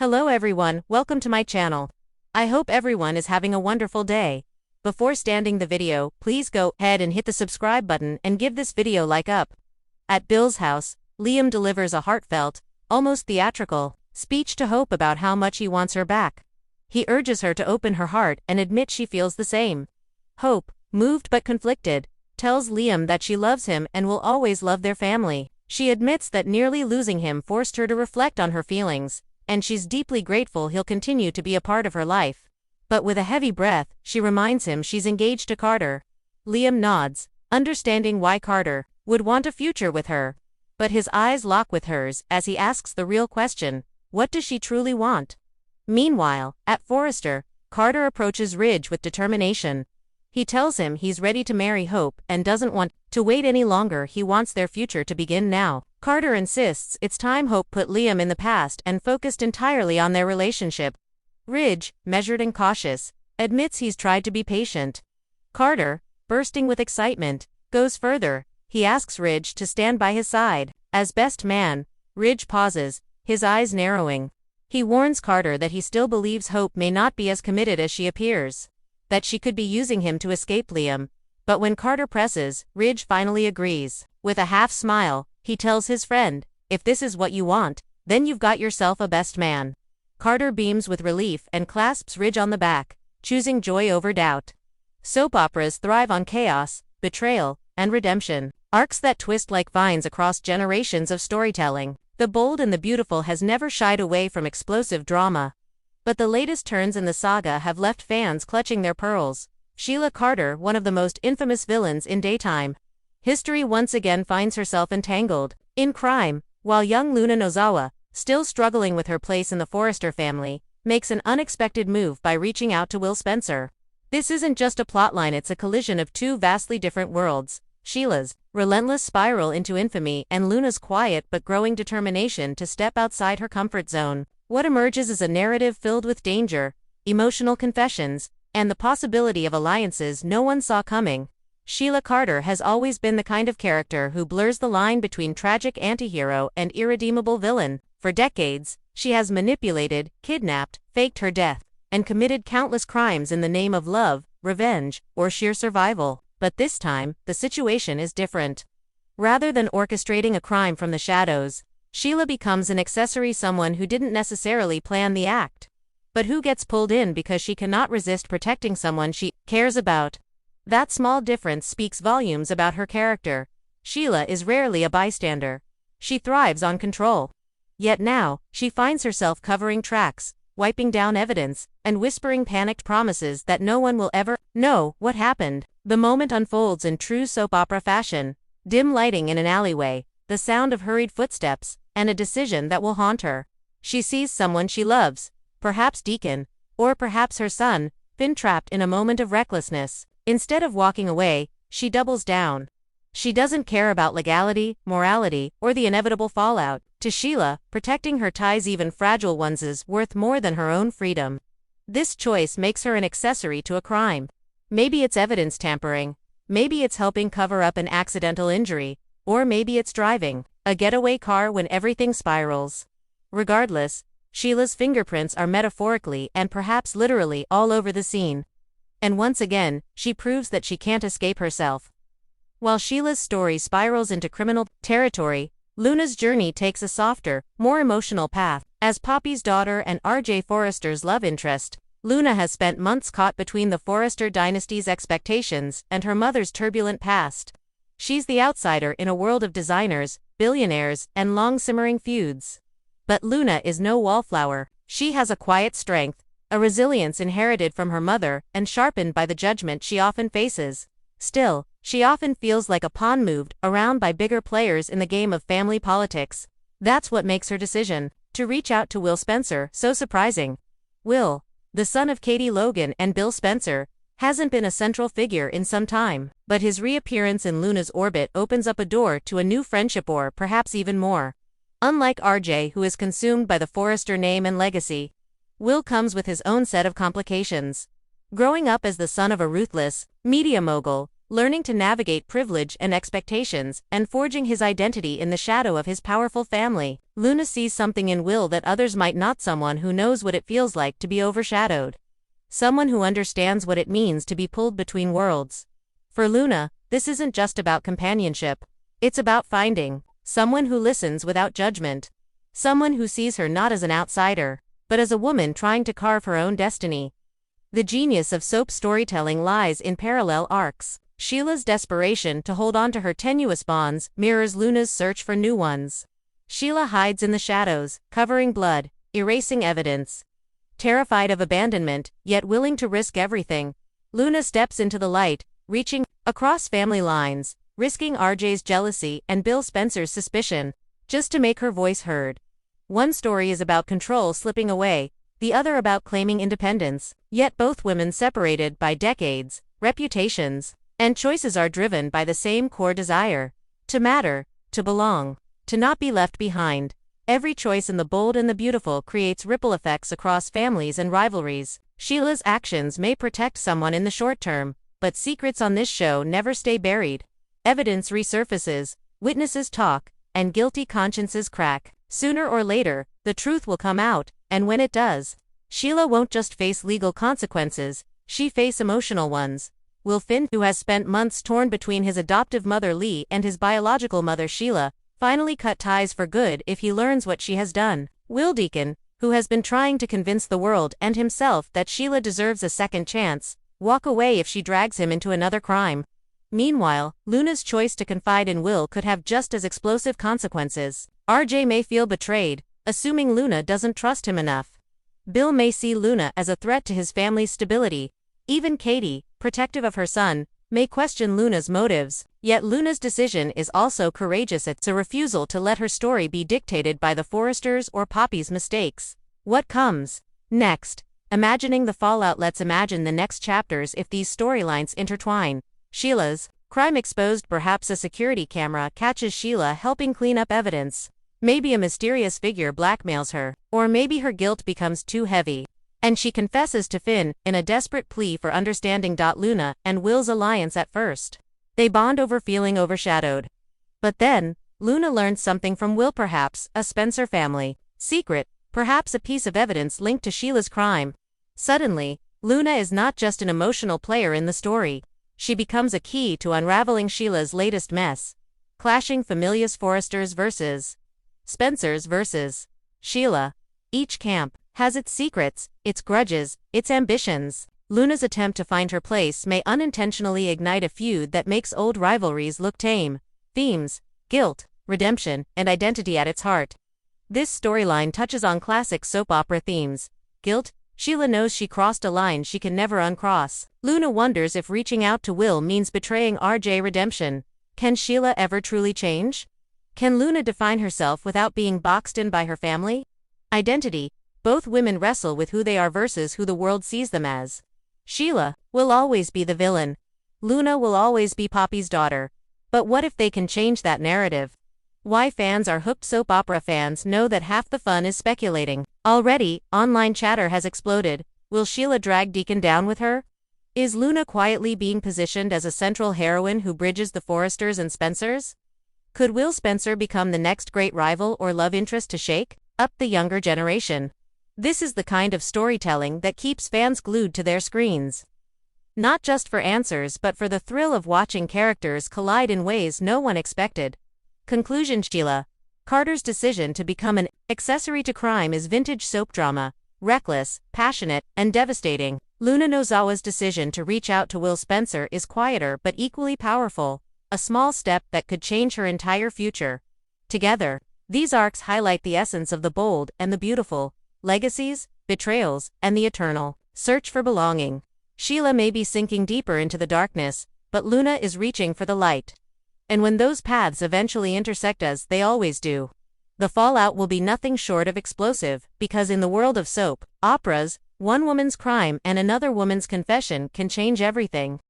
Hello everyone, welcome to my channel. I hope everyone is having a wonderful day. Before starting the video, please go ahead and hit the subscribe button and give this video like up. At Bill's house, Liam delivers a heartfelt, almost theatrical, speech to Hope about how much he wants her back. He urges her to open her heart and admit she feels the same. Hope, moved but conflicted, tells Liam that she loves him and will always love their family. She admits that nearly losing him forced her to reflect on her feelings, and she's deeply grateful he'll continue to be a part of her life. But with a heavy breath, she reminds him she's engaged to Carter. Liam nods, understanding why Carter would want a future with her. But his eyes lock with hers as he asks the real question, what does she truly want? Meanwhile, at Forrester, Carter approaches Ridge with determination. He tells him he's ready to marry Hope and doesn't want to wait any longer. He wants their future to begin now. Carter insists it's time Hope put Liam in the past and focused entirely on their relationship. Ridge, measured and cautious, admits he's tried to be patient. Carter, bursting with excitement, goes further. He asks Ridge to stand by his side. As best man, Ridge pauses, his eyes narrowing. He warns Carter that he still believes Hope may not be as committed as she appears, that she could be using him to escape Liam. But when Carter presses, Ridge finally agrees. With a half smile, he tells his friend, if this is what you want, then you've got yourself a best man. Carter beams with relief and clasps Ridge on the back, choosing joy over doubt. Soap operas thrive on chaos, betrayal, and redemption, arcs that twist like vines across generations of storytelling. The Bold and the Beautiful has never shied away from explosive drama. But the latest turns in the saga have left fans clutching their pearls. Sheila Carter, one of the most infamous villains in daytime history, once again finds herself entangled in crime, while young Luna Nozawa, still struggling with her place in the Forrester family, makes an unexpected move by reaching out to Will Spencer. This isn't just a plotline, it's a collision of two vastly different worlds. Sheila's relentless spiral into infamy and Luna's quiet but growing determination to step outside her comfort zone. What emerges is a narrative filled with danger, emotional confessions, and the possibility of alliances no one saw coming. Sheila Carter has always been the kind of character who blurs the line between tragic antihero and irredeemable villain. For decades, she has manipulated, kidnapped, faked her death, and committed countless crimes in the name of love, revenge, or sheer survival. But this time, the situation is different. Rather than orchestrating a crime from the shadows, Sheila becomes an accessory, someone who didn't necessarily plan the act, but who gets pulled in because she cannot resist protecting someone she cares about. That small difference speaks volumes about her character. Sheila is rarely a bystander. She thrives on control. Yet now, she finds herself covering tracks, wiping down evidence, and whispering panicked promises that no one will ever know what happened. The moment unfolds in true soap opera fashion. Dim lighting in an alleyway, the sound of hurried footsteps, and a decision that will haunt her. She sees someone she loves, perhaps Deacon, or perhaps her son, Finn, trapped in a moment of recklessness. Instead of walking away, she doubles down. She doesn't care about legality, morality, or the inevitable fallout. To Sheila, protecting her ties, even fragile ones, is worth more than her own freedom. This choice makes her an accessory to a crime. Maybe it's evidence tampering, maybe it's helping cover up an accidental injury, or maybe it's driving a getaway car when everything spirals. Regardless, Sheila's fingerprints are metaphorically and perhaps literally all over the scene. And once again, she proves that she can't escape herself. While Sheila's story spirals into criminal territory, Luna's journey takes a softer, more emotional path. As Poppy's daughter and R.J. Forrester's love interest, Luna has spent months caught between the Forrester dynasty's expectations and her mother's turbulent past. She's the outsider in a world of designers, billionaires, and long-simmering feuds. But Luna is no wallflower. She has a quiet strength, a resilience inherited from her mother and sharpened by the judgment she often faces. Still, she often feels like a pawn moved around by bigger players in the game of family politics. That's what makes her decision to reach out to Will Spencer so surprising. Will, the son of Katie Logan and Bill Spencer, hasn't been a central figure in some time, but his reappearance in Luna's orbit opens up a door to a new friendship, or perhaps even more. Unlike RJ, who is consumed by the Forrester name and legacy, Will comes with his own set of complications. Growing up as the son of a ruthless media mogul, learning to navigate privilege and expectations, and forging his identity in the shadow of his powerful family. Luna sees something in Will that others might not, someone who knows what it feels like to be overshadowed. Someone who understands what it means to be pulled between worlds. For Luna, this isn't just about companionship. It's about finding someone who listens without judgment. Someone who sees her not as an outsider, but as a woman trying to carve her own destiny. The genius of soap storytelling lies in parallel arcs. Sheila's desperation to hold on to her tenuous bonds mirrors Luna's search for new ones. Sheila hides in the shadows, covering blood, erasing evidence. Terrified of abandonment, yet willing to risk everything, Luna steps into the light, reaching across family lines, risking RJ's jealousy and Bill Spencer's suspicion, just to make her voice heard. One story is about control slipping away, the other about claiming independence, yet both women separated by decades, reputations, and choices are driven by the same core desire: to matter, to belong, to not be left behind. Every choice in The Bold and the Beautiful creates ripple effects across families and rivalries. Sheila's actions may protect someone in the short term, but secrets on this show never stay buried. Evidence resurfaces, witnesses talk, and guilty consciences crack. Sooner or later, the truth will come out, and when it does, Sheila won't just face legal consequences, she'll face emotional ones. Will Finn, who has spent months torn between his adoptive mother Lee and his biological mother Sheila, finally cut ties for good if he learns what she has done? Will Deacon, who has been trying to convince the world and himself that Sheila deserves a second chance, walk away if she drags him into another crime? Meanwhile, Luna's choice to confide in Will could have just as explosive consequences. RJ may feel betrayed, assuming Luna doesn't trust him enough. Bill may see Luna as a threat to his family's stability. Even Katie, protective of her son, may question Luna's motives, yet Luna's decision is also courageous. It's a refusal to let her story be dictated by the Forresters or Poppy's mistakes. What comes next? Imagining the fallout. Let's imagine the next chapters if these storylines intertwine. Sheila's crime exposed. Perhaps a security camera catches Sheila helping clean up evidence. Maybe a mysterious figure blackmails her, or maybe her guilt becomes too heavy, and she confesses to Finn in a desperate plea for understanding. Luna and Will's alliance. At first, they bond over feeling overshadowed. But then, Luna learns something from Will, perhaps a Spencer family secret, perhaps a piece of evidence linked to Sheila's crime. Suddenly, Luna is not just an emotional player in the story. She becomes a key to unraveling Sheila's latest mess. Clashing familias. Forresters versus Spencers versus Sheila. Each camp has its secrets, its grudges, its ambitions. Luna's attempt to find her place may unintentionally ignite a feud that makes old rivalries look tame. Themes: guilt, redemption, and identity at its heart. This storyline touches on classic soap opera themes. Guilt: Sheila knows she crossed a line she can never uncross. Luna wonders if reaching out to Will means betraying RJ. Redemption: can Sheila ever truly change? Can Luna define herself without being boxed in by her family? Identity: both women wrestle with who they are versus who the world sees them as. Sheila will always be the villain. Luna will always be Poppy's daughter. But what if they can change that narrative? Why fans are hooked. Soap opera fans know that half the fun is speculating. Already, online chatter has exploded. Will Sheila drag Deacon down with her? Is Luna quietly being positioned as a central heroine who bridges the Forresters and Spencers? Could Will Spencer become the next great rival or love interest to shake up the younger generation? This is the kind of storytelling that keeps fans glued to their screens. Not just for answers but for the thrill of watching characters collide in ways no one expected. Conclusion: Sheila Carter's decision to become an accessory to crime is vintage soap drama, reckless, passionate, and devastating. Luna Nozawa's decision to reach out to Will Spencer is quieter but equally powerful, a small step that could change her entire future. Together, these arcs highlight the essence of The Bold and the Beautiful: legacies, betrayals, and the eternal search for belonging. Sheila may be sinking deeper into the darkness, but Luna is reaching for the light. And when those paths eventually intersect, as they always do, the fallout will be nothing short of explosive, because in the world of soap operas, one woman's crime and another woman's confession can change everything.